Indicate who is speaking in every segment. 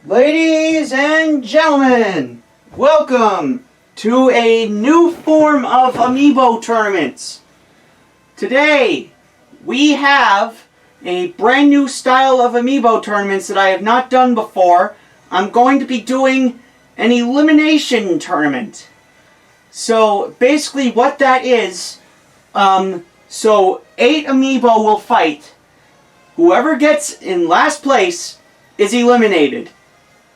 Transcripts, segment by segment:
Speaker 1: Ladies and gentlemen, welcome to a new form of Amiibo tournaments. Today, we have a brand new style of Amiibo tournaments that I have not done before. I'm going to be doing an Elimination tournament. So, basically what that is, so 8 Amiibo will fight. Whoever gets in last place is eliminated.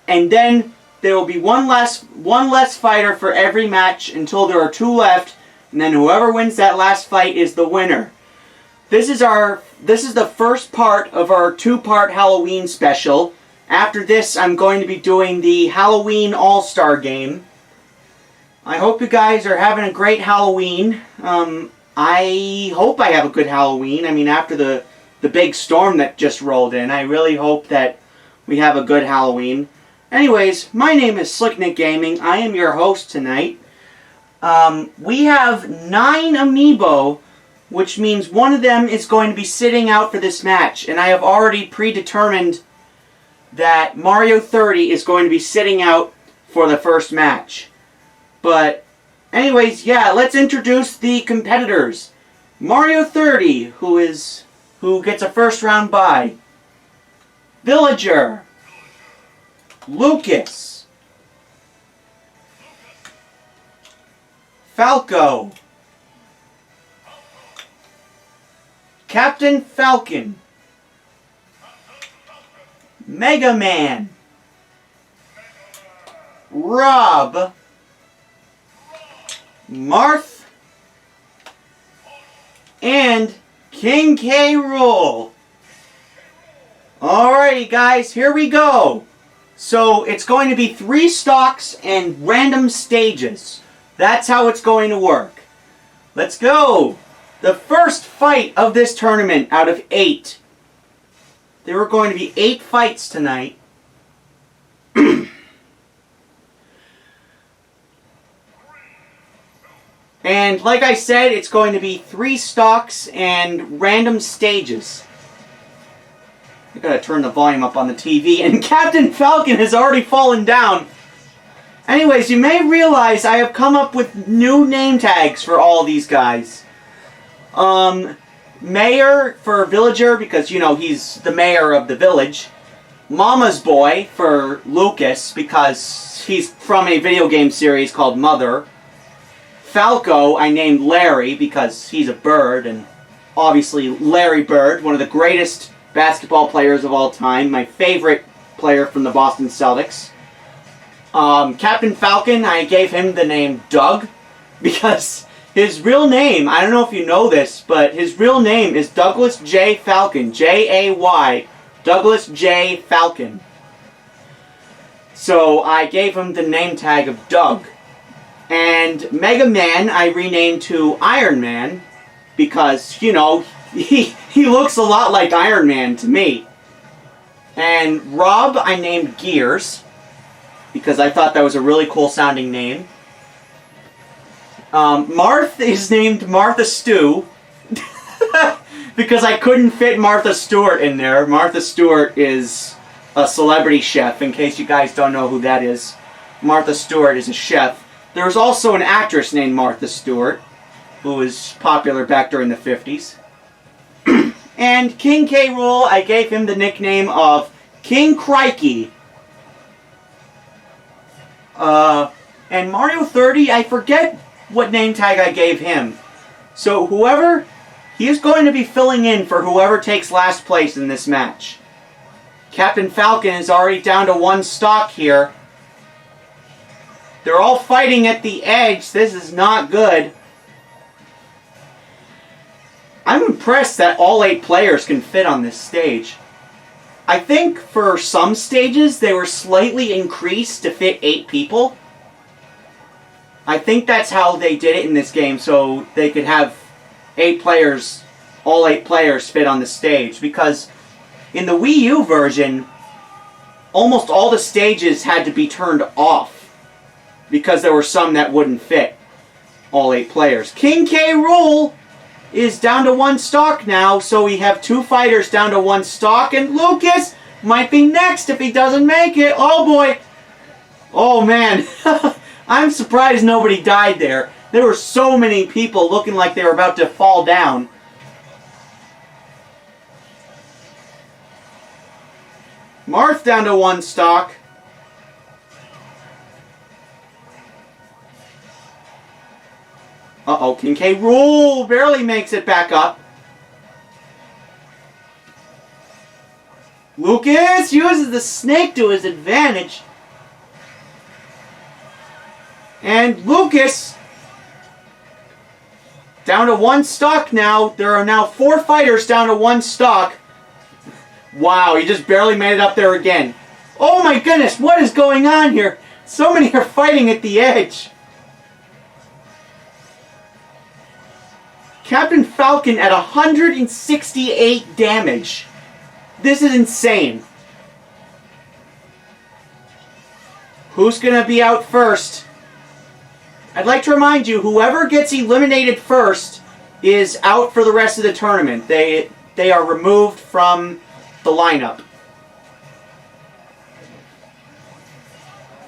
Speaker 1: And then there will be one less fighter for every match until there are 2 left, and then whoever wins that last fight is the winner. This is the first part of our 2-part Halloween special. After this, I'm going to be doing the Halloween All-Star game. I hope you guys are having a great Halloween. I hope I have a good Halloween. I mean, after the big storm that just rolled in, I really hope that we have a good Halloween. Anyways, my name is Slicknick Gaming. I am your host tonight. We have 9 Amiibo, which means one of them is going to be sitting out for this match. And I have already predetermined that Mario 30 is going to be sitting out for the first match. But, anyways, yeah, let's introduce the competitors. Mario 30, who gets a first round bye. Villager. Lucas, Falco, Captain Falcon, Mega Man, Rob, Marth, and King K. Rool. Alrighty guys, here we go. So, it's going to be 3 stocks and random stages. That's how it's going to work. Let's go! The first fight of this tournament out of 8. There are going to be 8 fights tonight. And like I said, it's going to be 3 stocks and random stages. I gotta turn the volume up on the TV, and Captain Falcon has already fallen down. Anyways, you may realize I have come up with new name tags for all these guys. Mayor for Villager, because, you know, he's the mayor of the village. Mama's Boy for Lucas, because he's from a video game series called Mother. Falco, I named Larry, because he's a bird, and obviously Larry Bird, one of the greatest basketball players of all time. My favorite player from the Boston Celtics. Captain Falcon, I gave him the name Doug because his real name, I don't know if you know this, but his real name is Douglas J. Falcon. J-A-Y. Douglas J. Falcon. So I gave him the name tag of Doug. And Mega Man I renamed to Iron Man because, you know, he looks a lot like Iron Man to me. And Rob I named Gears, because I thought that was a really cool sounding name. Marth is named Martha Stew, because I couldn't fit Martha Stewart in there. Martha Stewart is a celebrity chef, in case you guys don't know who that is. Martha Stewart is a chef. There was also an actress named Martha Stewart, who was popular back during the 50s. And King K. Rool, I gave him the nickname of King Crikey. And Mario 30, I forget what name tag I gave him. So he is going to be filling in for whoever takes last place in this match. Captain Falcon is already down to 1 stock here. They're all fighting at the edge. This is not good. I'm impressed that all 8 players can fit on this stage. I think for some stages they were slightly increased to fit 8 people. I think that's how they did it in this game, so they could have 8 players, all 8 players fit on the stage. Because in the Wii U version, almost all the stages had to be turned off, because there were some that wouldn't fit all 8 players. King K. Rool is down to 1 stock now, so we have 2 fighters down to 1 stock, and Lucas might be next if he doesn't make it. Oh boy. Oh man. I'm surprised nobody died there. There were so many people looking like they were about to fall down. Marth down to 1 stock. Uh-oh, King K. Rool barely makes it back up. Lucas uses the snake to his advantage. And Lucas down to 1 stock now. There are now 4 fighters down to 1 stock. Wow, he just barely made it up there again. Oh my goodness, what is going on here? So many are fighting at the edge. Captain Falcon at 168 damage. This is insane. Who's going to be out first? I'd like to remind you, whoever gets eliminated first is out for the rest of the tournament. They are removed from the lineup.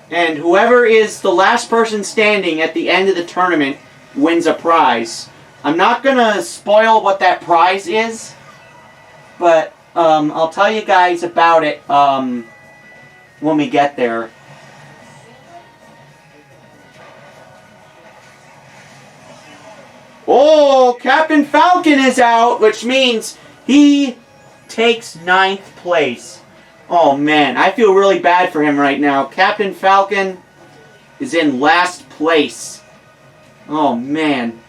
Speaker 1: And whoever is the last person standing at the end of the tournament wins a prize. I'm not going to spoil what that prize is, but I'll tell you guys about it when we get there. Oh, Captain Falcon is out, which means he takes 9th place. Oh man, I feel really bad for him right now. Captain Falcon is in last place. Oh man.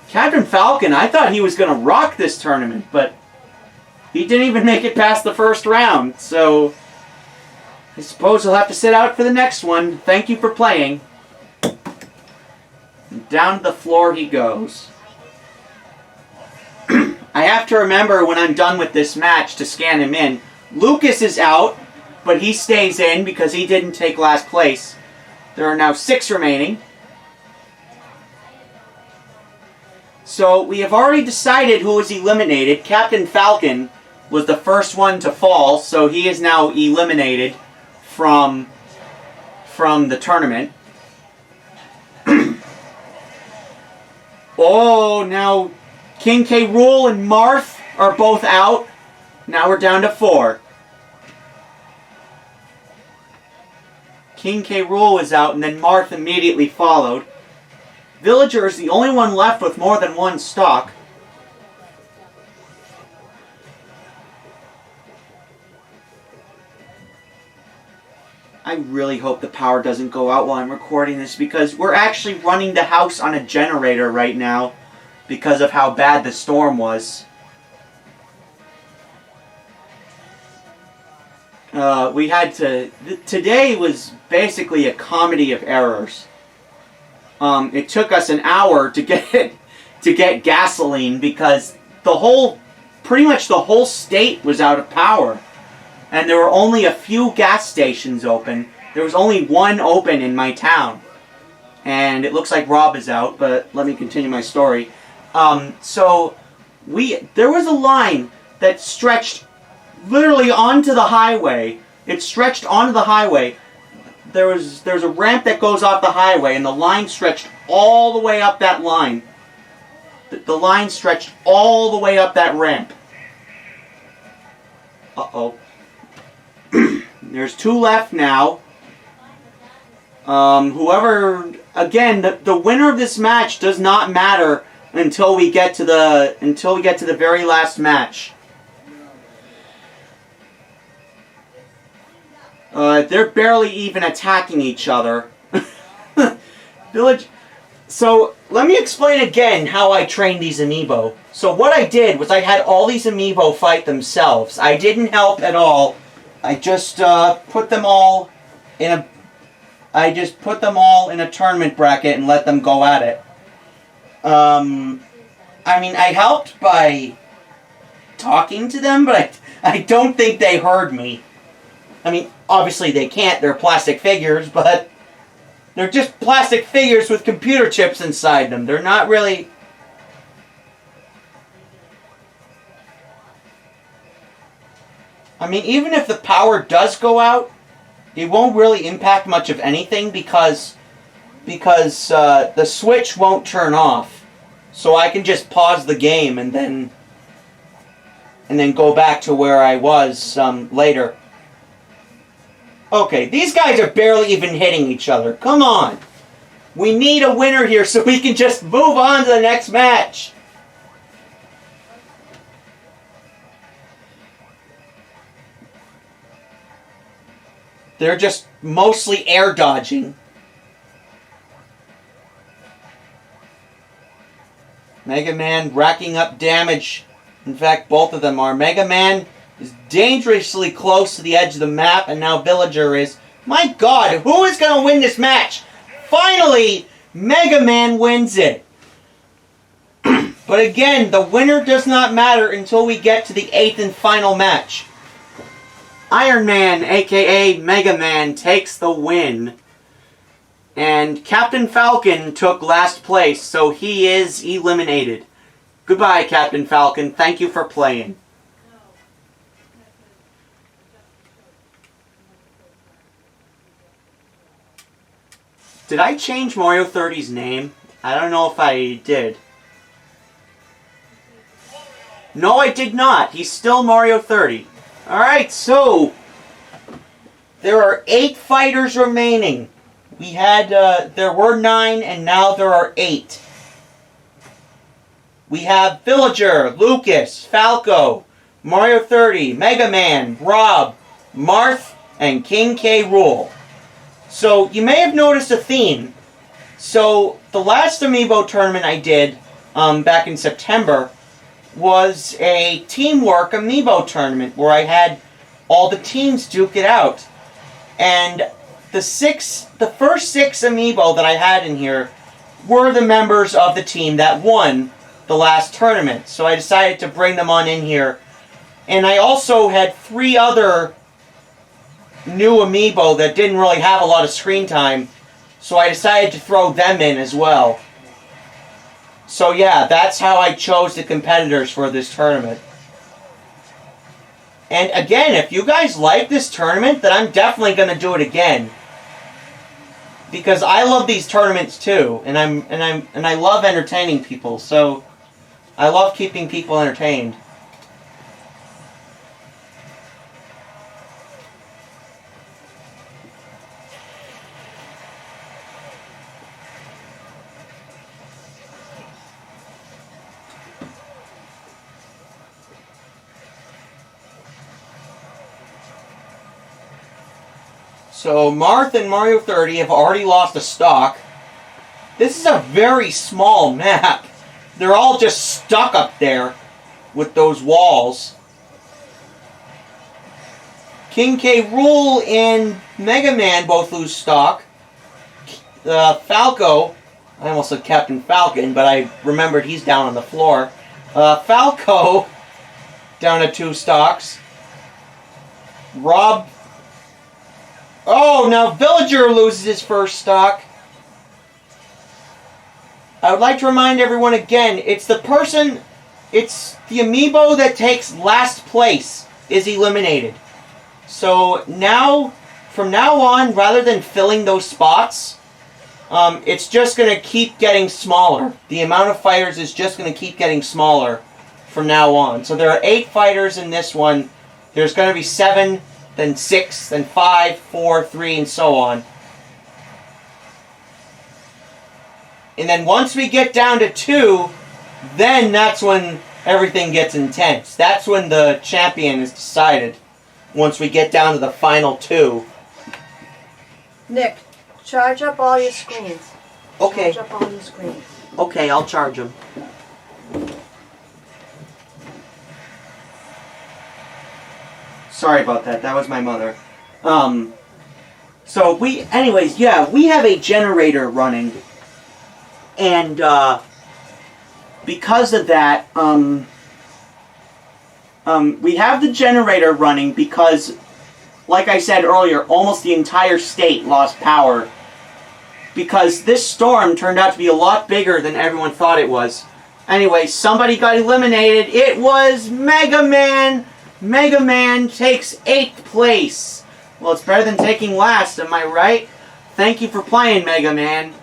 Speaker 1: Captain Falcon, I thought he was going to rock this tournament, but he didn't even make it past the first round. So I suppose he'll have to sit out for the next one. Thank you for playing. Down to the floor he goes. I have to remember when I'm done with this match to scan him in. Lucas is out, but he stays in because he didn't take last place. There are now 6 remaining. So we have already decided who was eliminated. Captain Falcon was the first one to fall, so he is now eliminated from the tournament. Oh, now King K. Rool and Marth are both out. Now we're down to 4. King K. Rool is out, and then Marth immediately followed. Villager is the only one left with more than 1 stock. I really hope the power doesn't go out while I'm recording this, because we're actually running the house on a generator right now because of how bad the storm was. Today was basically a comedy of errors. It took us an hour to get gasoline because pretty much the whole state was out of power. And there were only a few gas stations open. There was only 1 open in my town. And it looks like Rob is out, but let me continue my story. So there was a line that stretched literally onto the highway. It stretched onto the highway. There's a ramp that goes off the highway, and the line stretched all the way up that line. The line stretched all the way up that ramp. Uh-oh. There's 2 left now. Again, the winner of this match does not matter until we get to the very last match. They're barely even attacking each other. So, let me explain again how I trained these Amiibo. So what I did was I had all these Amiibo fight themselves. I didn't help at all. I just put them all in a tournament bracket and let them go at it. I mean, I helped by talking to them, but I don't think they heard me. I mean, obviously they can't, they're plastic figures, but they're just plastic figures with computer chips inside them. They're not really... I mean, even if the power does go out, it won't really impact much of anything because the switch won't turn off. So I can just pause the game and then go back to where I was later. Okay, these guys are barely even hitting each other. Come on. We need a winner here so we can just move on to the next match. They're just mostly air dodging. Mega Man racking up damage. In fact, both of them are. Mega Man is dangerously close to the edge of the map, and now Villager is. My God, who is going to win this match? Finally, Mega Man wins it. But again, the winner does not matter until we get to the 8th and final match. Iron Man, aka Mega Man, takes the win. And Captain Falcon took last place, so he is eliminated. Goodbye, Captain Falcon. Thank you for playing. Did I change Mario 30's name? I don't know if I did. No, I did not. He's still Mario 30. Alright, so there are 8 fighters remaining. We had, there were 9, and now there are 8. We have Villager, Lucas, Falco, Mario 30, Mega Man, Rob, Marth, and King K. Rool. So, you may have noticed a theme. So, the last Amiibo tournament I did, back in September, was a teamwork Amiibo tournament where I had all the teams duke it out. And the first 6 Amiibo that I had in here were the members of the team that won the last tournament. So I decided to bring them on in here. And I also had 3 other new Amiibo that didn't really have a lot of screen time. So I decided to throw them in as well. So yeah, that's how I chose the competitors for this tournament. And again, if you guys like this tournament, then I'm definitely going to do it again. Because I love these tournaments too, and I love entertaining people, so I love keeping people entertained. So, Marth and Mario 30 have already lost a stock. This is a very small map. They're all just stuck up there with those walls. King K. Rool and Mega Man both lose stock. Falco, I almost said Captain Falcon, but I remembered he's down on the floor. Falco, down to 2 stocks. Rob... Oh, now Villager loses his first stock. I would like to remind everyone again, it's the Amiibo that takes last place is eliminated. So now, from now on, rather than filling those spots, it's just going to keep getting smaller. The amount of fighters is just going to keep getting smaller from now on. So there are 8 fighters in this one. There's going to be 7, then 6, then 5, 4, 3, and so on. And then once we get down to 2, then that's when everything gets intense. That's when the champion is decided. Once we get down to the final 2.
Speaker 2: Nick, charge up all your screens.
Speaker 1: Okay.
Speaker 2: Charge up all your screens.
Speaker 1: Okay, I'll charge them. Sorry about that. That was my mother. Anyways, yeah, we have a generator running. And, because of that, we have the generator running because, like I said earlier, almost the entire state lost power. Because this storm turned out to be a lot bigger than everyone thought it was. Anyway, somebody got eliminated. It was Mega Man. Mega Man takes 8th place. Well, it's better than taking last, am I right? Thank you for playing, Mega Man.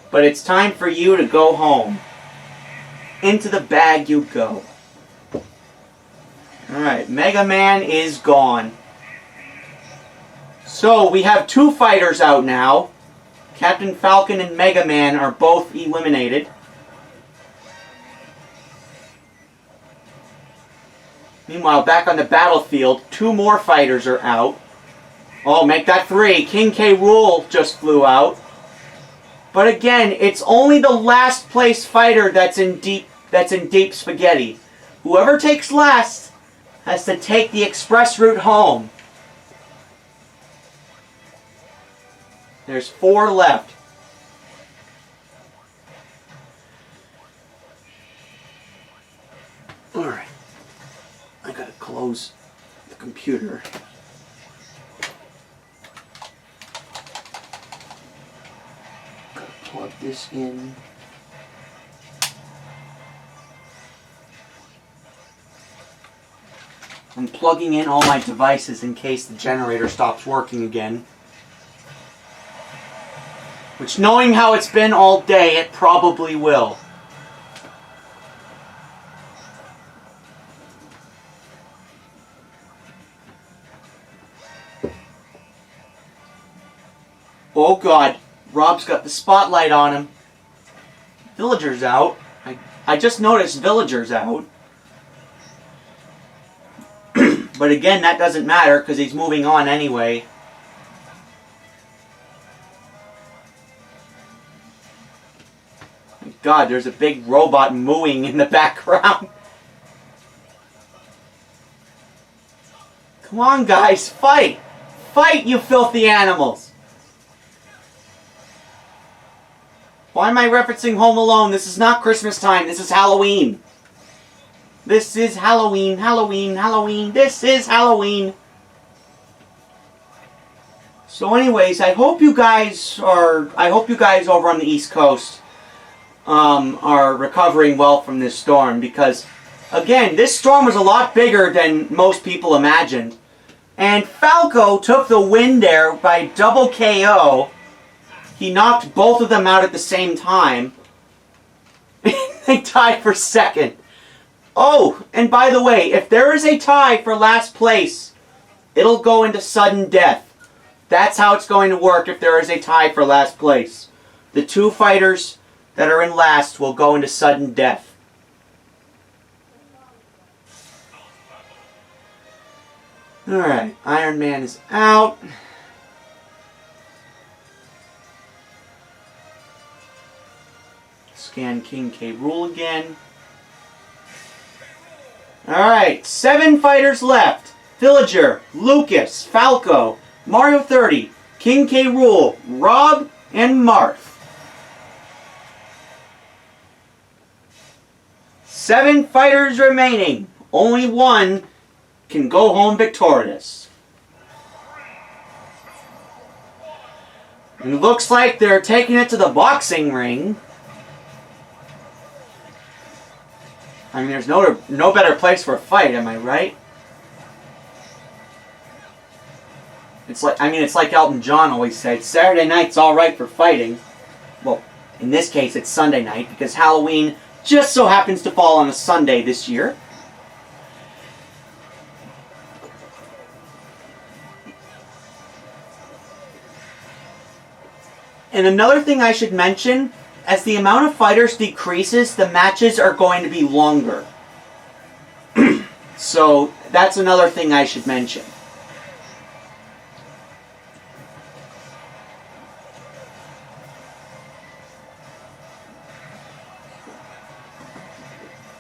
Speaker 1: But it's time for you to go home. Into the bag you go. Alright, Mega Man is gone. So, we have 2 fighters out now. Captain Falcon and Mega Man are both eliminated. Meanwhile, back on the battlefield, 2 more fighters are out. Oh, make that 3. King K. Rool just flew out. But again, it's only the last place fighter that's in deep spaghetti. Whoever takes last has to take the express route home. There's 4 left. Alright. I gotta close the computer. Gotta plug this in. I'm plugging in all my devices in case the generator stops working again. Which, knowing how it's been all day, it probably will. Oh god, Rob's got the spotlight on him. Villager's out. I just noticed Villager's out. But again, that doesn't matter because he's moving on anyway. God, there's a big robot mooing in the background. Come on, guys, fight! Fight, you filthy animals! Why am I referencing Home Alone? This is not Christmas time, this is Halloween. This is Halloween, Halloween, Halloween, this is Halloween. So anyways, I hope you guys over on the East Coast are recovering well from this storm, because again, this storm was a lot bigger than most people imagined. And Falco took the win there by double KO. He knocked both of them out at the same time. They tied for second. Oh, and by the way, if there is a tie for last place, it'll go into sudden death. That's how it's going to work if there is a tie for last place. The 2 fighters that are in last will go into sudden death. Alright, Iron Man is out. Scan King K. Rool again. Alright, 7 fighters left. Villager, Lucas, Falco, Mario 30, King K. Rool, Rob, and Marth. 7 fighters remaining. Only 1 can go home victorious. And it looks like they're taking it to the boxing ring. I mean, there's no better place for a fight, am I right? It's like Elton John always said, Saturday night's alright for fighting. Well, in this case it's Sunday night, because Halloween just so happens to fall on a Sunday this year. And another thing I should mention, as the amount of fighters decreases, the matches are going to be longer. So that's another thing I should mention.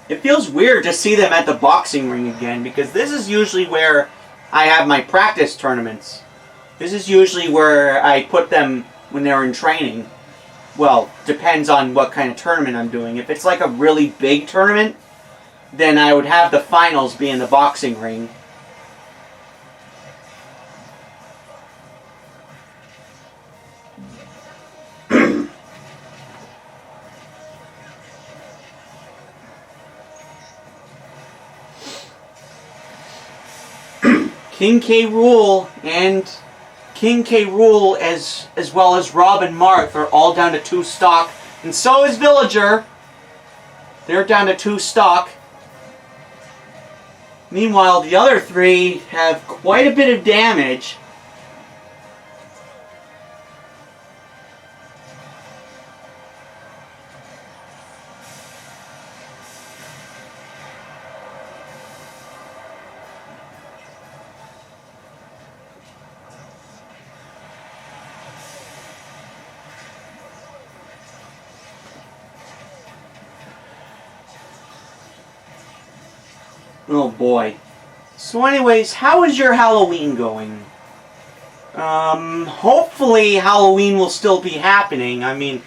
Speaker 1: It feels weird to see them at the boxing ring again, because this is usually where I have my practice tournaments. This is usually where I put them when they're in training. Well, depends on what kind of tournament I'm doing. If it's like a really big tournament, then I would have the finals be in the boxing ring. King K. Rool and King K. Rool as well as Rob and Marth are all down to 2 stock. And so is Villager. They're down to 2 stock. Meanwhile, the other 3 have quite a bit of damage. Oh boy. So anyways, how is your Halloween going? Hopefully Halloween will still be happening. I mean,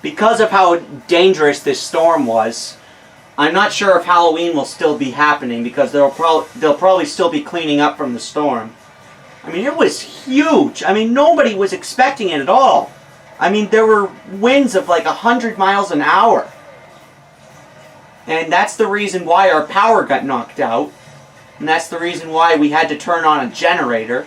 Speaker 1: because of how dangerous this storm was, I'm not sure if Halloween will still be happening because they'll probably still be cleaning up from the storm. I mean, it was huge. I mean, nobody was expecting it at all. I mean, there were winds of like 100 miles an hour. And that's the reason why our power got knocked out. And that's the reason why we had to turn on a generator.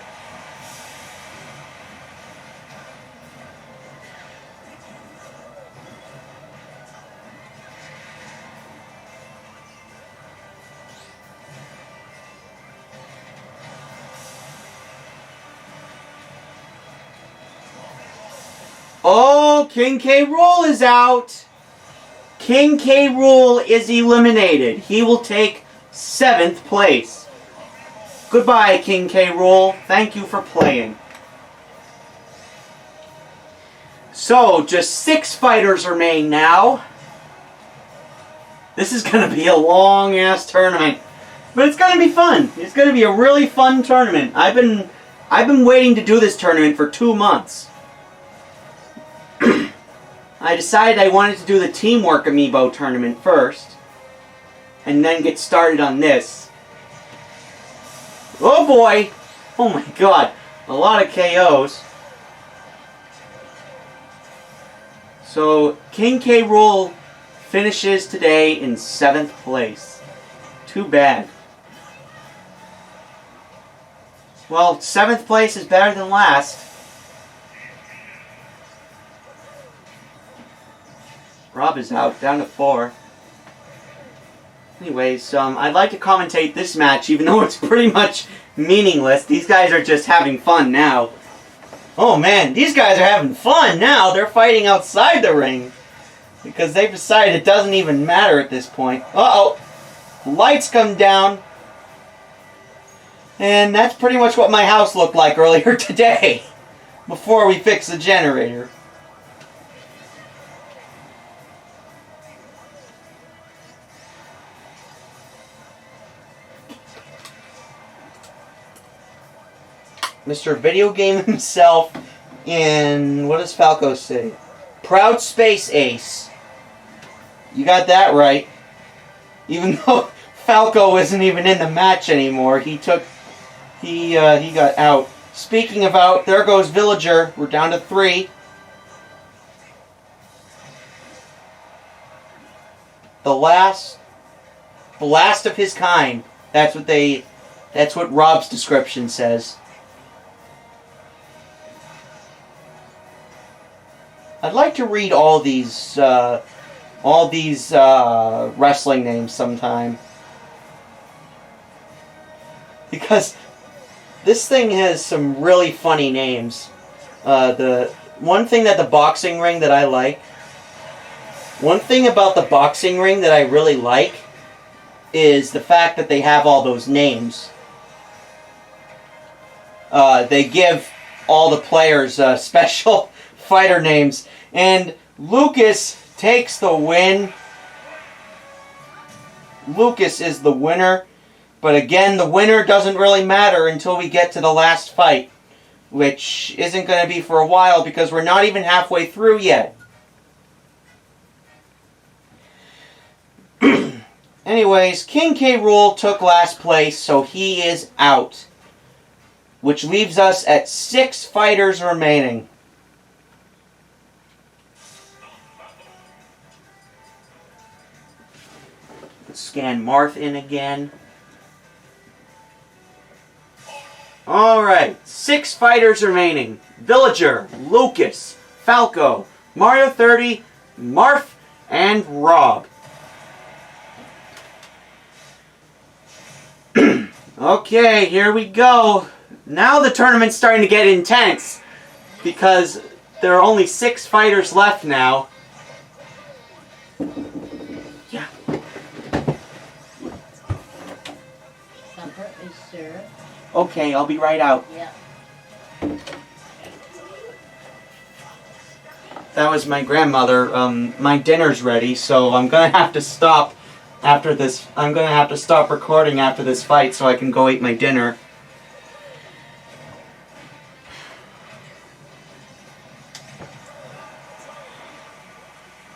Speaker 1: Oh, King K. Rool is out. King K. Rool is eliminated. He will take 7th place. Goodbye, King K. Rool. Thank you for playing. So, just 6 fighters remain now. This is going to be a long-ass tournament. But it's going to be fun. It's going to be a really fun tournament. I've been waiting to do this tournament for 2 months. I decided I wanted to do the Teamwork Amiibo tournament first, and then get started on this. Oh boy! Oh my god, a lot of KOs. So, King K. Rool finishes today in 7th place. Too bad. Well, 7th place is better than last. Rob is out, down to 4. Anyways, I'd like to commentate this match, even though it's pretty much meaningless. These guys are just having fun now. Oh man, these guys are having fun now. They're fighting outside the ring. Because they've decided it doesn't even matter at this point. Uh-oh. Lights come down. And that's pretty much what my house looked like earlier today. Before we fixed the generator. Mr. Video Game himself, and what does Falco say? Proud Space Ace. You got that right. Even though Falco isn't even in the match anymore, he got out. Speaking of out, there goes Villager. We're down to 3. The last of his kind. That's what Rob's description says. I'd like to read all these wrestling names sometime. Because this thing has some really funny names. The one thing that the boxing ring that I like, one thing about the boxing ring that I really like is the fact that they have all those names. They give all the players special fighter names. And Lucas takes the win. Lucas is the winner. But again, the winner doesn't really matter until we get to the last fight. Which isn't going to be for a while because we're not even halfway through yet. Anyways, King K. Rool took last place, so he is out. Which leaves us at 6 fighters remaining. Let's scan Marth in again. Alright, 6 fighters remaining. Villager, Lucas, Falco, Mario 30, Marth, and Rob. Okay, here we go. Now the tournament's starting to get intense because there are only 6 fighters left now. Yeah.
Speaker 3: Supper is served.
Speaker 1: Okay, I'll be right out.
Speaker 3: Yeah.
Speaker 1: That was my grandmother. My dinner's ready, so I'm gonna have to stop after this. I'm gonna have to stop recording after this fight so I can go eat my dinner.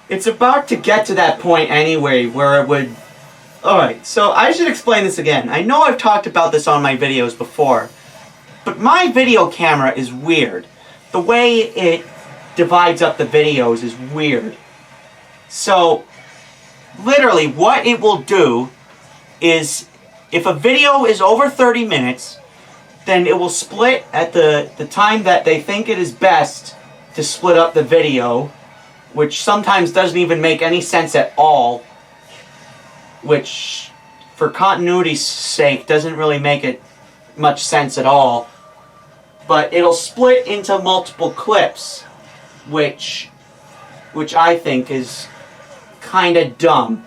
Speaker 1: It's about to get to that point anyway where it would... Alright, so I should explain this again. I know I've talked about this on my videos before, but my video camera is weird. The way it divides up the videos is weird. So, literally, what it will do is, if a video is over 30 minutes, then it will split at the time that they think it is best to split up the video, which sometimes doesn't even make any sense at all, which, for continuity's sake, doesn't really make it much sense at all. But it'll split into multiple clips, which I think is kind of dumb.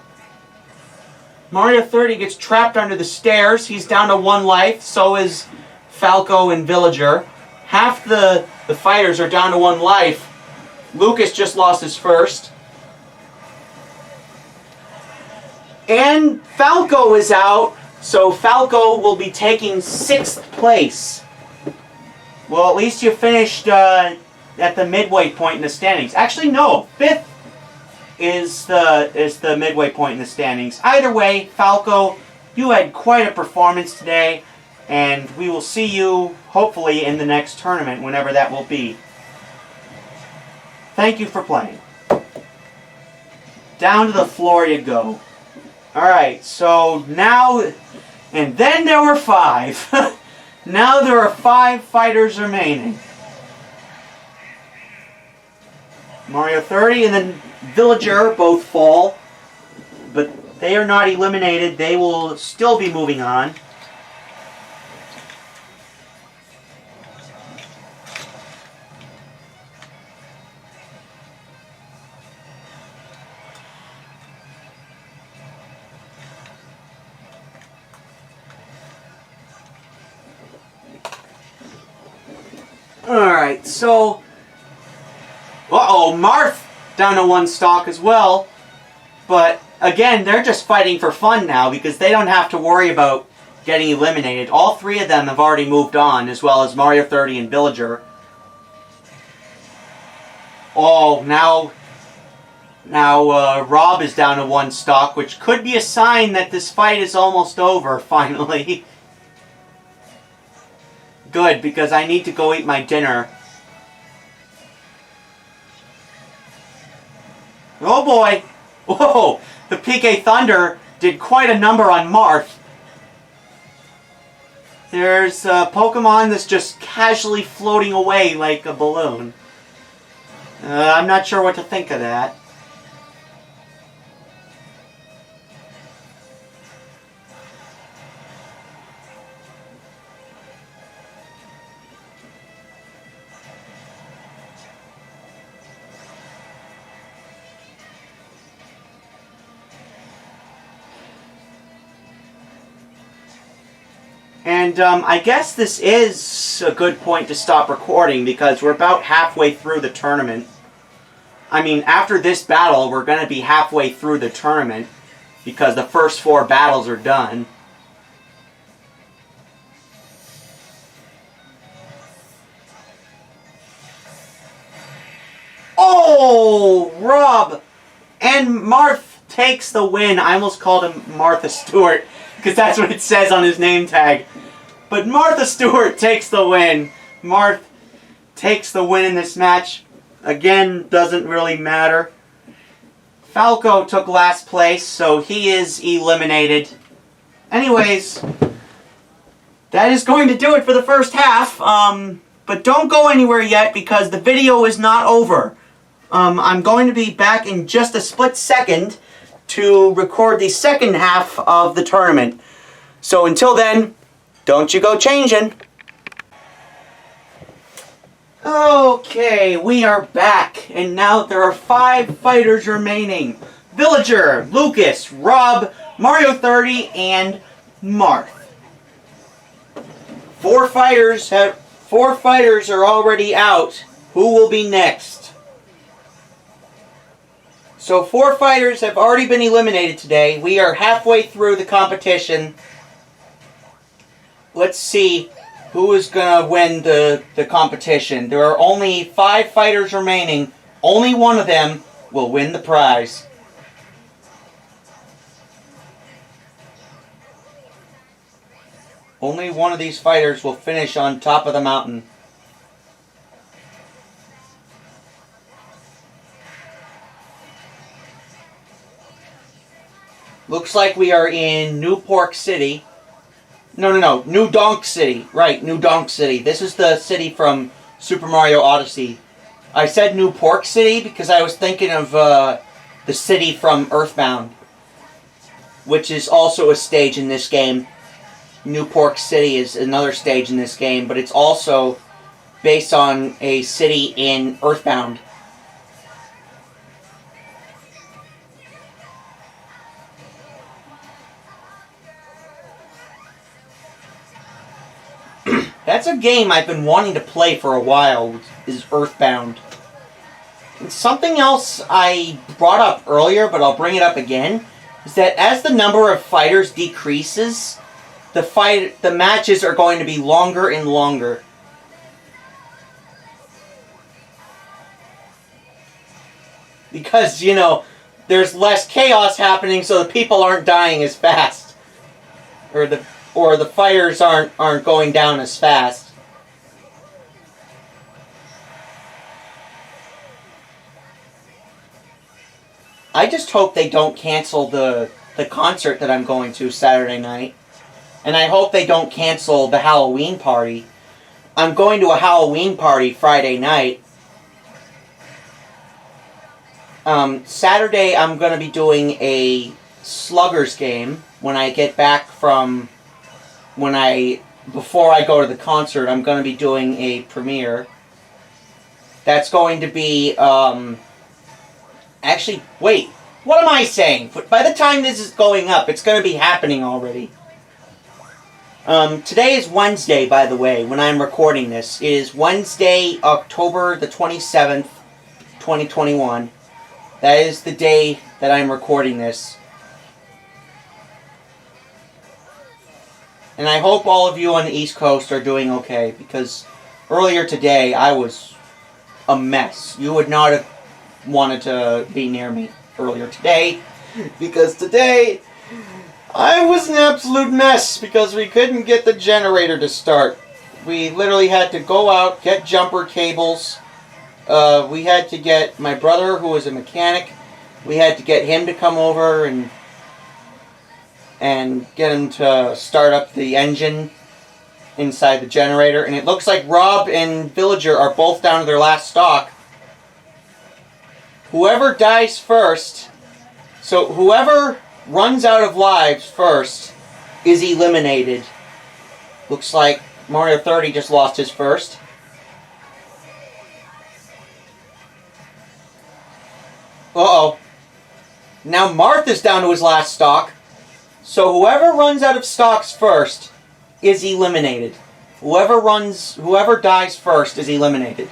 Speaker 1: Mario 30 gets trapped under the stairs. He's down to 1 life. So is Falco and Villager. Half the fighters are down to 1 life. Lucas just lost his first. And Falco is out. So Falco will be taking 6th place. Well, at least you finished at the midway point in the standings. Actually, no. 5th is the midway point in the standings. Either way, Falco, you had quite a performance today, and we will see you, hopefully, in the next tournament, whenever that will be. Thank you for playing. Down to the floor you go. Alright, so now... And then there were 5. Now there are 5 fighters remaining. Mario 30 and then Villager both fall, but they are not eliminated. They will still be moving on. Alright, so... Uh-oh, Marth down to 1 stock as well. But, again, they're just fighting for fun now because they don't have to worry about getting eliminated. All 3 of them have already moved on, as well as Mario 30 and Villager. Oh, now Rob is down to 1 stock, which could be a sign that this fight is almost over, finally. Good, because I need to go eat my dinner. Oh boy! Whoa! The PK Thunder did quite a number on Marth. There's a Pokemon that's just casually floating away like a balloon. I'm not sure what to think of that. And I guess this is a good point to stop recording because we're about halfway through the tournament. I mean, after this battle, we're going to be halfway through the tournament because the first 4 battles are done. Oh, Rob! And Marth takes the win. I almost called him Martha Stewart because that's what it says on his name tag. But Martha Stewart takes the win. Marth takes the win in this match. Again, doesn't really matter. Falco took last place, so he is eliminated. Anyways, that is going to do it for the first half. But don't go anywhere yet because the video is not over. I'm going to be back in just a split second to record the second half of the tournament. So until then, don't you go changing. Okay, we are back, and now there are 5 fighters remaining. Villager, Lucas, Rob, Mario 30, and Marth. 4 fighters are already out. Who will be next? So 4 fighters have already been eliminated today. We are halfway through the competition. Let's see who is going to win the competition. There are only 5 fighters remaining. Only one of them will win the prize. Only one of these fighters will finish on top of the mountain. Looks like we are in New Pork City. No. New Donk City. Right, New Donk City. This is the city from Super Mario Odyssey. I said New Pork City because I was thinking of the city from Earthbound, which is also a stage in this game. New Pork City is another stage in this game, but it's also based on a city in Earthbound. That's a game I've been wanting to play for a while, is Earthbound. And something else I brought up earlier, but I'll bring it up again, is that as the number of fighters decreases, the matches are going to be longer and longer. Because, you know, there's less chaos happening, so the people aren't dying as fast. Or the fighters aren't going down as fast. I just hope they don't cancel the concert that I'm going to Saturday night. And I hope they don't cancel the Halloween party. I'm going to a Halloween party Friday night. Saturday I'm going to be doing a Sluggers game when I get back from... Before I go to the concert, I'm going to be doing a premiere. That's going to be, actually, wait, what am I saying? By the time this is going up, it's going to be happening already. Today is Wednesday, by the way, when I'm recording this. It is Wednesday, October the 27th, 2021. That is the day that I'm recording this. And I hope all of you on the East Coast are doing okay, because earlier today I was a mess. You would not have wanted to be near me earlier today, because today I was an absolute mess because we couldn't get the generator to start. We literally had to go out, get jumper cables. We had to get my brother, who was a mechanic, we had to get him to come over and get him to start up the engine inside the generator. And it looks like Rob and Villager are both down to their last stock. Whoever dies first, so whoever runs out of lives first is eliminated. Looks like Mario 30 just lost his first. Uh-oh. Now Marth is down to his last stock. So whoever runs out of stocks first is eliminated. Whoever dies first is eliminated.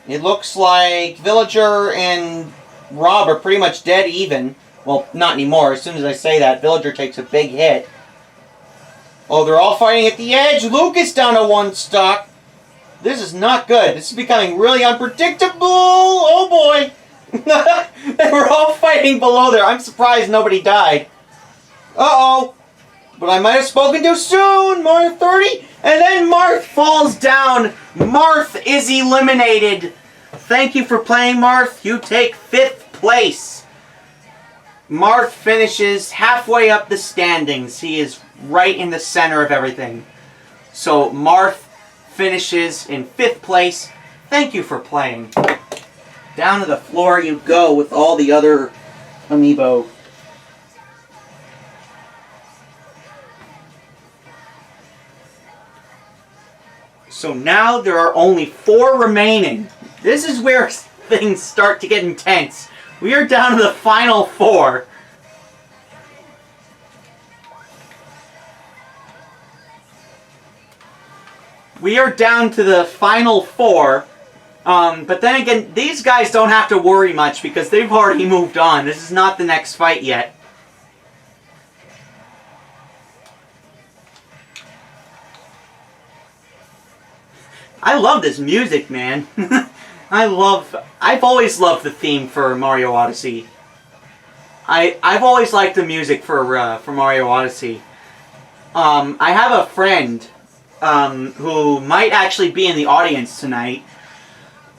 Speaker 1: It looks like Villager and Rob are pretty much dead even. Well, not anymore. As soon as I say that, Villager takes a big hit. Oh, they're all fighting at the edge. Lucas down to 1 stock. This is not good. This is becoming really unpredictable. Oh boy. They were all fighting below there. I'm surprised nobody died. Uh-oh. But I might have spoken too soon. Mario 30. And then Marth falls down. Marth is eliminated. Thank you for playing, Marth. You take 5th place. Marth finishes halfway up the standings. He is right in the center of everything. So Marth finishes in 5th place. Thank you for playing. Down to the floor you go with all the other Amiibo. So now there are only 4 remaining. This is where things start to get intense. We are down to the final 4. We are down to the final 4. But then again, these guys don't have to worry much because they've already moved on. This is not the next fight yet. I love this music, man. I've always loved the theme for Mario Odyssey. I've always liked the music for Mario Odyssey. I have a friend who might actually be in the audience tonight,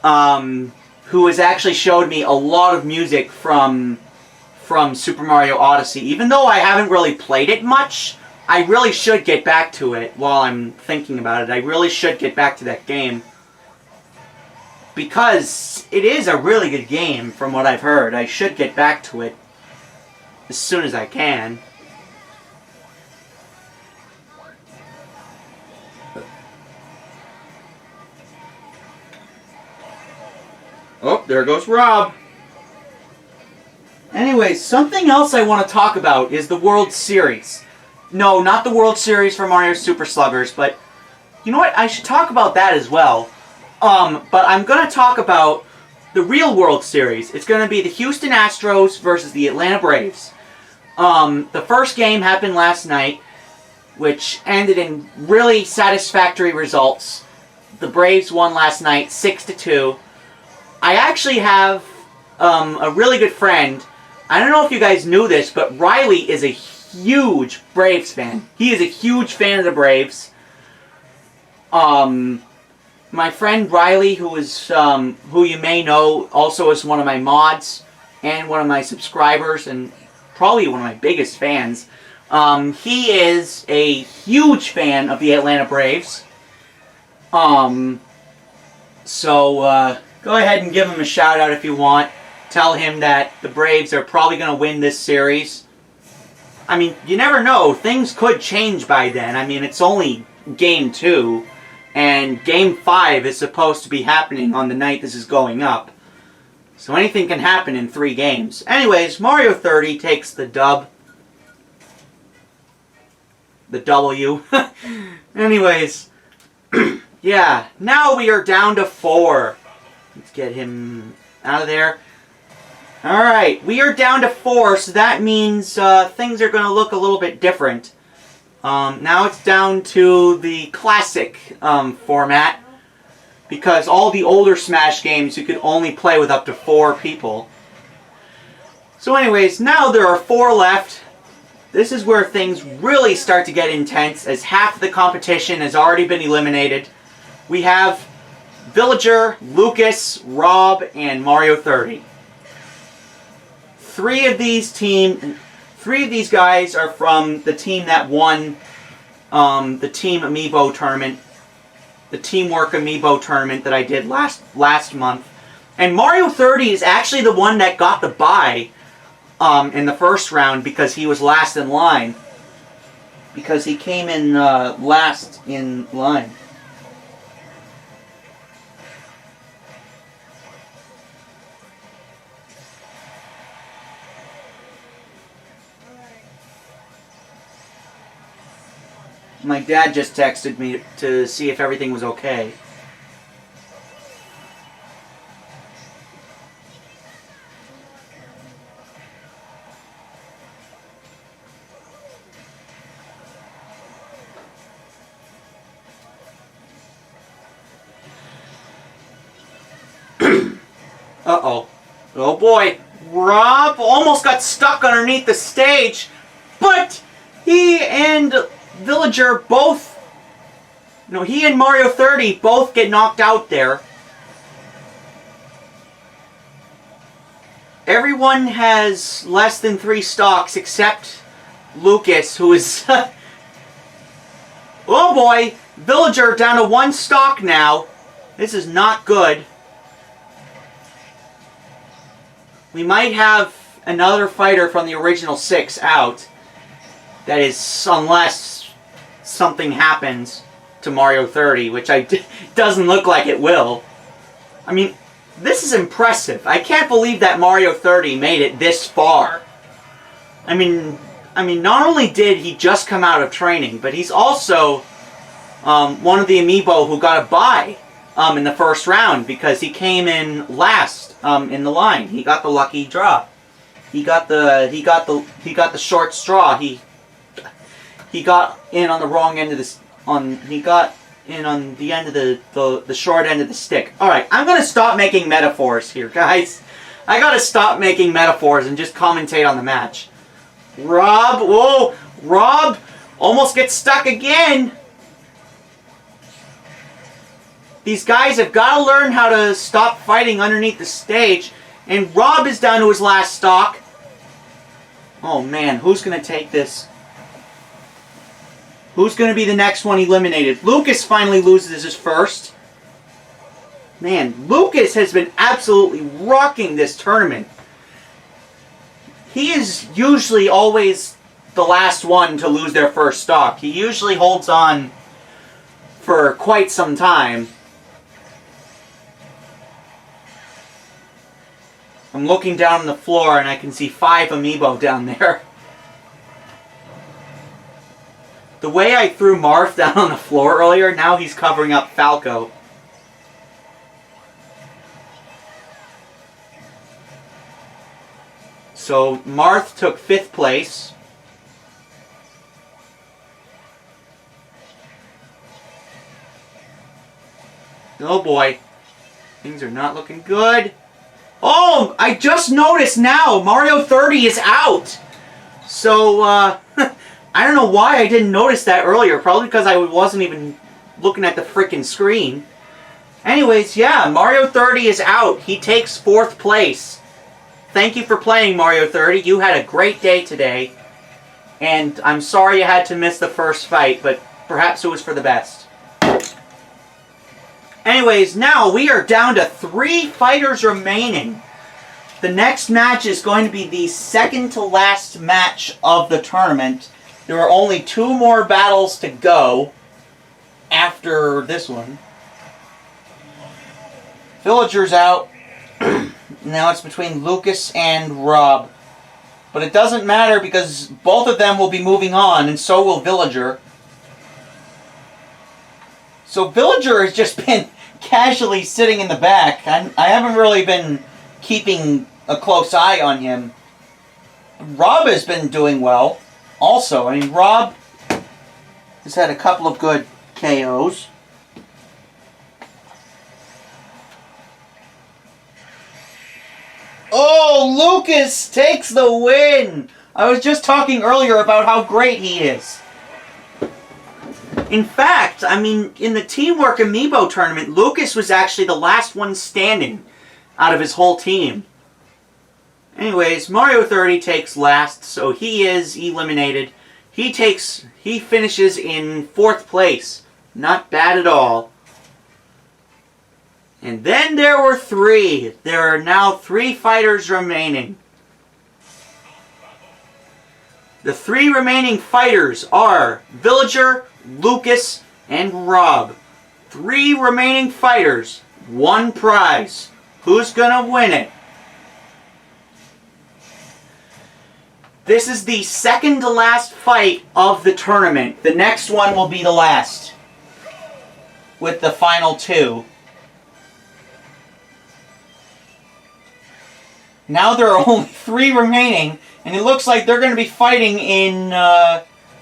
Speaker 1: who has actually showed me a lot of music from Super Mario Odyssey. Even though I haven't really played it much, I really should get back to it while I'm thinking about it. I really should get back to that game. Because it is a really good game from what I've heard. I should get back to it as soon as I can. Oh, there goes Rob. Anyways, something else I want to talk about is the World Series. No, not the World Series for Mario Super Sluggers, but you know what? I should talk about that as well. But I'm going to talk about the real World Series. It's going to be the Houston Astros versus the Atlanta Braves. The first game happened last night, which ended in really satisfactory results. The Braves won last night 6-2. I actually have a really good friend. I don't know if you guys knew this, but Riley is a huge Braves fan. He is a huge fan of the Braves. My friend Riley, who you may know, also is one of my mods and one of my subscribers and probably one of my biggest fans. He is a huge fan of the Atlanta Braves. So go ahead and give him a shout out if you want. Tell him that the Braves are probably going to win this series. I mean, you never know. Things could change by then. I mean, it's only Game 2. And Game 5 is supposed to be happening on the night this is going up. So anything can happen in 3 games. Anyways, Mario 30 takes the dub. The W. Anyways. Yeah, now we are down to 4. Let's get him out of there. Alright, we are down to 4, so that means things are going to look a little bit different. Now it's down to the classic format, because all the older Smash games you could only play with up to 4 people. So anyways, now there are 4 left. This is where things really start to get intense, as half of the competition has already been eliminated. We have Villager, Lucas, Rob, and Mario 30. 3 of these guys are from the team that won the Team Amiibo tournament, the Teamwork Amiibo tournament that I did last month. And Mario 30 is actually the one that got the bye in the first round because he was last in line. Because he came in last in line. My dad just texted me to see if everything was okay. Uh-oh. Oh boy. Rob almost got stuck underneath the stage, but he and Villager both... No, he and Mario 30 both get knocked out there. Everyone has less than 3 stocks except Lucas, who is Oh boy, Villager down to 1 stock now. This is not good. We might have another fighter from the original 6 out. That is, unless something happens to Mario 30, which doesn't look like it will. I mean, this is impressive. I can't believe that Mario 30 made it this far. I mean, not only did he just come out of training, but he's also one of the Amiibo who got a bye in the first round because he came in last in the line. He got the lucky draw. He got the short straw. He got in on the wrong end of this. He got in on the end of the short end of the stick. All right, I'm gonna stop making metaphors here, guys. I gotta stop making metaphors and just commentate on the match. Rob, whoa, Rob almost gets stuck again. These guys have got to learn how to stop fighting underneath the stage. And Rob is down to his last stock. Oh man, who's going to take this? Who's going to be the next one eliminated? Lucas finally loses his first. Man, Lucas has been absolutely rocking this tournament. He is usually always the last one to lose their first stock. He usually holds on for quite some time. I'm looking down on the floor and I can see 5 Amiibo down there. The way I threw Marth down on the floor earlier, now he's covering up Falco. So Marth took 5th place. Oh boy, things are not looking good. Oh, I just noticed now, Mario 30 is out. So, I don't know why I didn't notice that earlier. Probably because I wasn't even looking at the freaking screen. Anyways, yeah, Mario 30 is out. He takes 4th place. Thank you for playing, Mario 30. You had a great day today. And I'm sorry you had to miss the first fight, but perhaps it was for the best. Anyways, now we are down to 3 fighters remaining. The next match is going to be the second to last match of the tournament. There are only 2 more battles to go after this one. Villager's out. Now it's between Lucas and Rob. But it doesn't matter because both of them will be moving on, and so will Villager. So Villager has just been casually sitting in the back. I haven't really been keeping a close eye on him. Rob has been doing well also. I mean, Rob has had a couple of good KOs. Oh, Lucas takes the win! I was just talking earlier about how great he is. In fact, I mean, in the Teamwork Amiibo tournament, Lucas was actually the last one standing out of his whole team. Anyways, Mario 30 takes last, so he is eliminated. He finishes in 4th place. Not bad at all. And then there were 3. There are now 3 fighters remaining. The 3 remaining fighters are Villager, Lucas, and Rob. 3 remaining fighters, 1 prize. Who's gonna win it? This is the second to last fight of the tournament. The next one will be the last, with the final 2. Now there are only 3 remaining, and it looks like they're going to be fighting in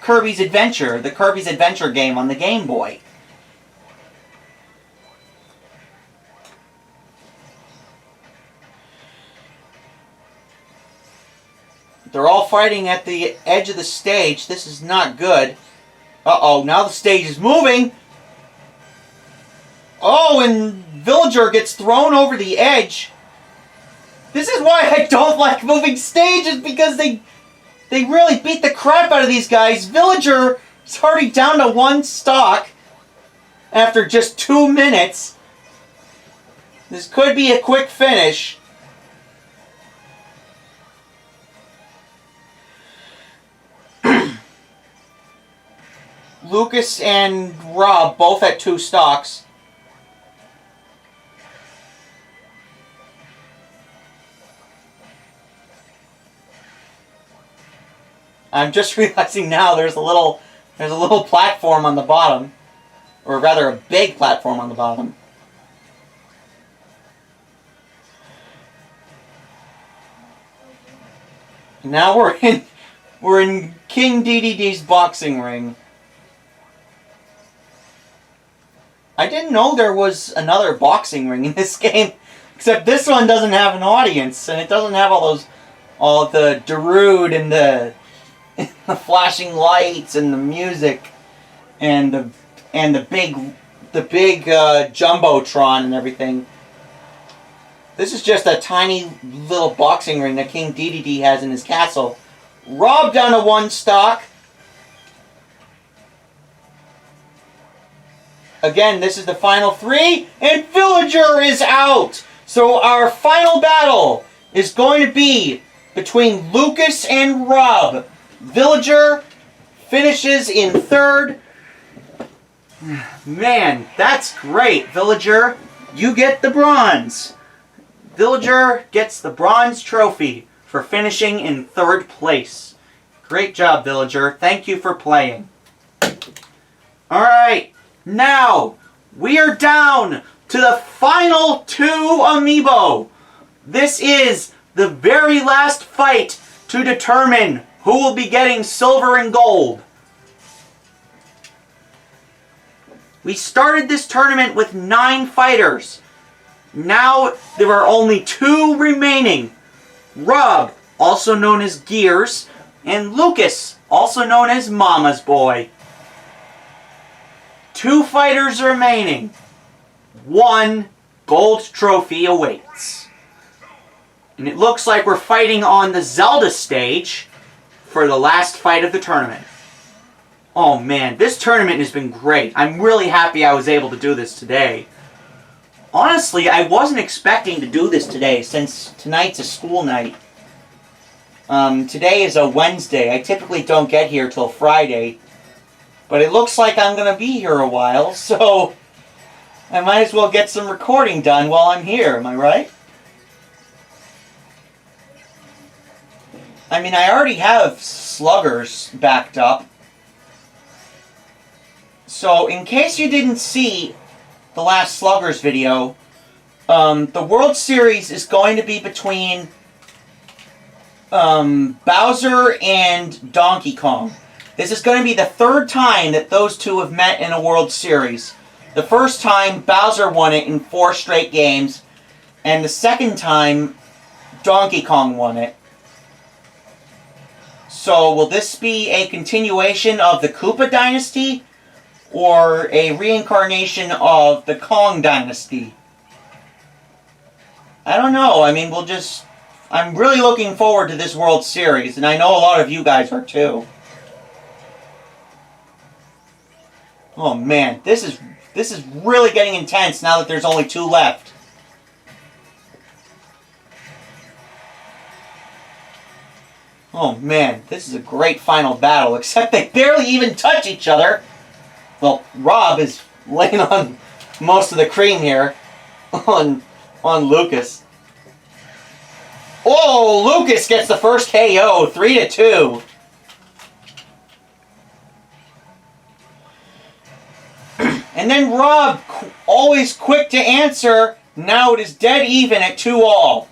Speaker 1: Kirby's Adventure, the Kirby's Adventure game on the Game Boy. They're all fighting at the edge of the stage. This is not good. Uh-oh, now the stage is moving. Oh, and Villager gets thrown over the edge. This is why I don't like moving stages, because they really beat the crap out of these guys. Villager It's already down to 1 stock after just 2 minutes. This could be a quick finish. Lucas and Rob both at 2 stocks. I'm just realizing now there's a little platform on the bottom, or rather a big platform on the bottom. Now we're in King DDD's boxing ring. I didn't know there was another boxing ring in this game, except this one doesn't have an audience, and it doesn't have all the Darude and the flashing lights and the music and the big jumbotron and everything. This is just a tiny little boxing ring that King DDD has in his castle. Rob down to 1 stock. Again, this is the final 3, and Villager is out! So our final battle is going to be between Lucas and Rob. Villager finishes in 3rd. Man, that's great, Villager. You get the bronze. Villager gets the bronze trophy for finishing in 3rd place. Great job, Villager. Thank you for playing. Alright, now we are down to the final 2 Amiibo. This is the very last fight to determine who will be getting silver and gold. We started this tournament with 9 fighters. Now there are only 2 remaining. Rob, also known as Gears, and Lucas, also known as Mama's Boy. 2 fighters remaining. 1 gold trophy awaits. And it looks like we're fighting on the Zelda stage for the last fight of the tournament. Oh man, this tournament has been great. I'm really happy I was able to do this today. Honestly, I wasn't expecting to do this today since tonight's a school night. Today is a Wednesday. I typically don't get here till Friday. But it looks like I'm going to be here a while, so I might as well get some recording done while I'm here, am I right? I mean, I already have sluggers backed up. So, in case you didn't see the last sluggers video, the World Series is going to be between Bowser and Donkey Kong. This is going to be the 3rd time that those 2 have met in a World Series. The first time, Bowser won it in 4 straight games, and the second time, Donkey Kong won it. So, will this be a continuation of the Koopa Dynasty, or a reincarnation of the Kong Dynasty? I don't know. I mean, I'm really looking forward to this World Series, and I know a lot of you guys are too. Oh man, this is really getting intense now that there's only 2 left. Oh man, this is a great final battle, except they barely even touch each other. Well, Rob is laying on most of the cream here on Lucas. Oh, Lucas gets the first KO, 3-2. And then Rob, always quick to answer, now it is dead even at 2-all.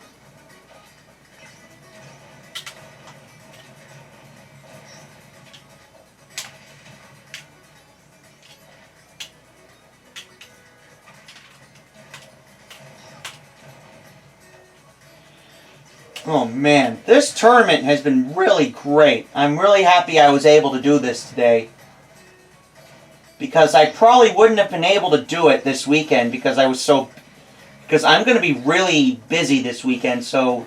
Speaker 1: Oh man, this tournament has been really great. I'm really happy I was able to do this today. Because I probably wouldn't have been able to do it this weekend because I'm going to be really busy this weekend, so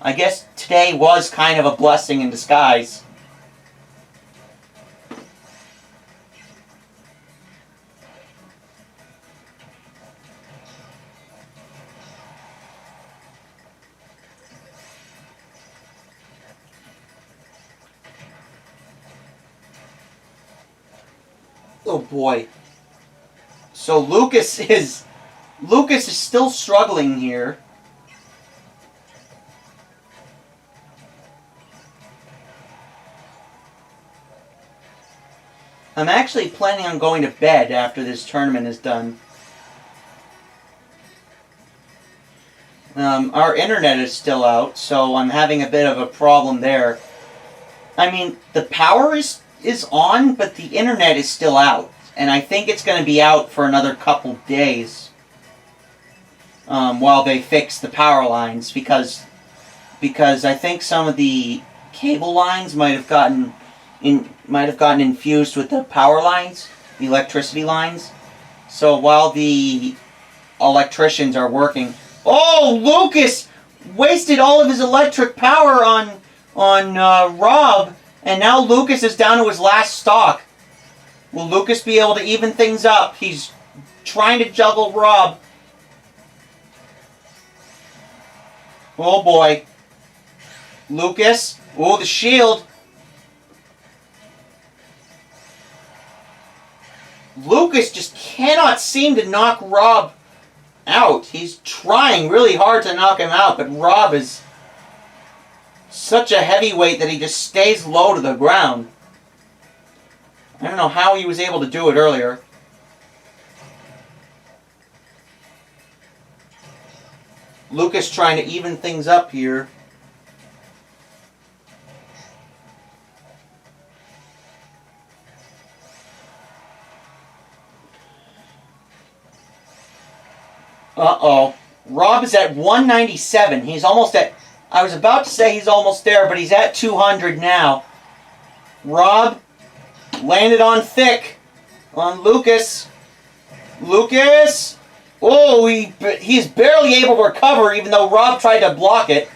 Speaker 1: I guess today was kind of a blessing in disguise. Oh boy. So Lucas is still struggling here. I'm actually planning on going to bed after this tournament is done. Our internet is still out, so I'm having a bit of a problem there. I mean, the power is on, but the internet is still out. And I think it's going to be out for another couple days while they fix the power lines, because I think some of the cable lines might have gotten infused with the power lines, the electricity lines. So while the electricians are working, oh, Lucas wasted all of his electric power on Rob, and now Lucas is down to his last stock. Will Lucas be able to even things up? He's trying to juggle Rob. Oh boy. Lucas. Oh, the shield. Lucas just cannot seem to knock Rob out. He's trying really hard to knock him out, but Rob is such a heavyweight that he just stays low to the ground. I don't know how he was able to do it earlier. Lucas trying to even things up here. Uh-oh. Rob is at 197. He's almost at... I was about to say he's almost there, but he's at 200 now. Rob landed on thick on Lucas. Lucas! Oh, he's barely able to recover, even though Rob tried to block it.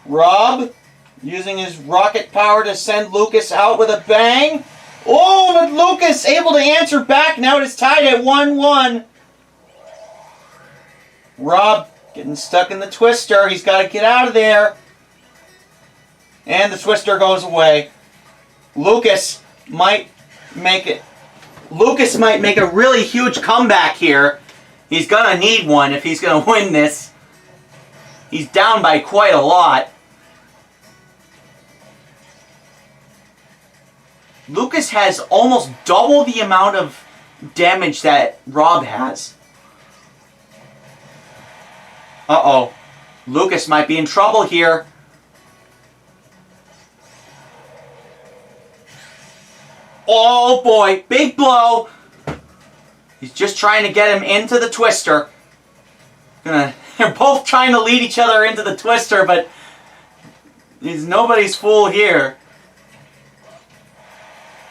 Speaker 1: Rob using his rocket power to send Lucas out with a bang. Oh, but Lucas able to answer back. Now it is tied at 1-1. Rob getting stuck in the twister. He's got to get out of there. And the twister goes away. Lucas might make it. Lucas might make a really huge comeback here. He's going to need one if he's going to win this. He's down by quite a lot. Lucas has almost double the amount of damage that Rob has. Uh-oh. Lucas might be in trouble here. Oh boy, big blow. He's just trying to get him into the twister. They're both trying to lead each other into the twister, but he's nobody's fool here.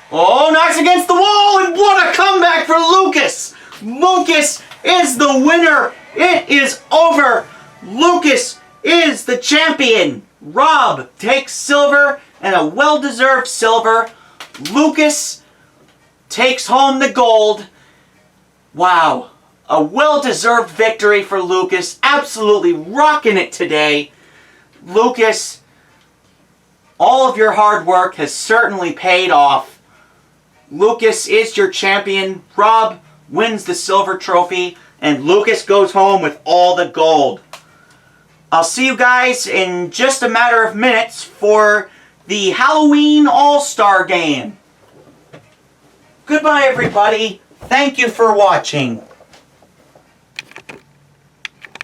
Speaker 1: Oh, knocks against the wall, and what a comeback for Lucas! Lucas is the winner. It is over. Lucas is the champion. Rob takes silver, and a well-deserved silver. Lucas takes home the gold. Wow. A well-deserved victory for Lucas. Absolutely rocking it today. Lucas, all of your hard work has certainly paid off. Lucas is your champion. Rob wins the silver trophy, and Lucas goes home with all the gold. I'll see you guys in just a matter of minutes for the Halloween All-Star Game. Goodbye, everybody. Thank you for watching.